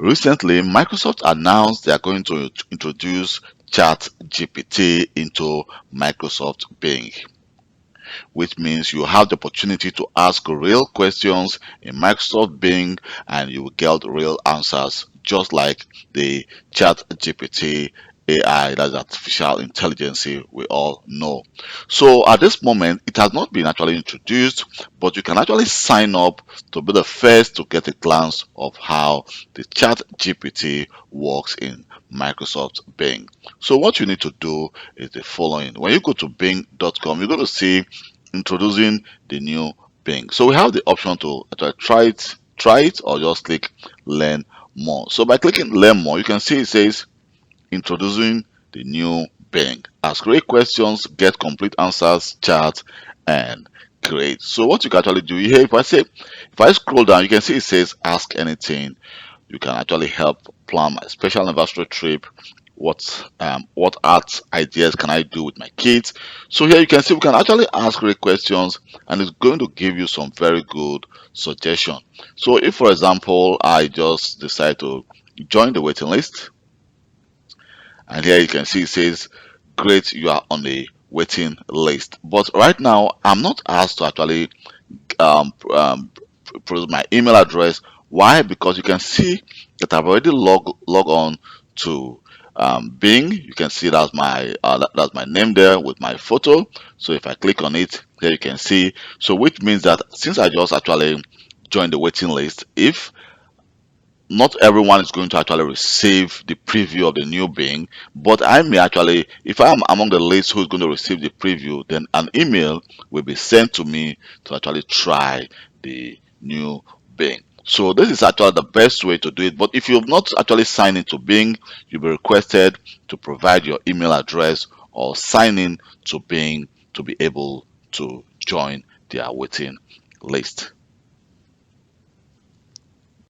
Recently, Microsoft announced they are going to introduce ChatGPT into Microsoft Bing, which means you have the opportunity to ask real questions in Microsoft Bing and you will get real answers, just like the ChatGPT AI, that's artificial intelligence we all know. So at this moment, it has not been actually introduced, but you can actually sign up to be the first to get a glance of how the ChatGPT works in Microsoft Bing. So what you need to do is the following. When you go to bing.com, you're going to see introducing the new Bing. So we have the option to actually try it, or just click learn more. So by clicking learn more, you can see it says introducing the new Bing. Ask great questions, get complete answers, chat, and create. So what you can actually do here, if I scroll down, you can see it says ask anything. You can actually help plan my special anniversary trip. What art ideas can I do with my kids? So here you can see we can actually ask great questions, and it's going to give you some very good suggestion. So if, for example, I just decide to join the waiting list, and here you can see it says great, you are on the waiting list. But right now I'm not asked to actually produce my email address. Why? Because you can see that I've already log on to Bing. You can see that's my name there with my photo. So if I click on it, there you can see. So which means that since I just actually joined the waiting list, if not everyone is going to actually receive the preview of the new Bing, but I may actually, if I'm among the list who's going to receive the preview, then an email will be sent to me to actually try the new Bing. So this is actually the best way to do it. But if you've not actually signed into Bing, you'll be requested to provide your email address or sign in to Bing to be able to join their waiting list.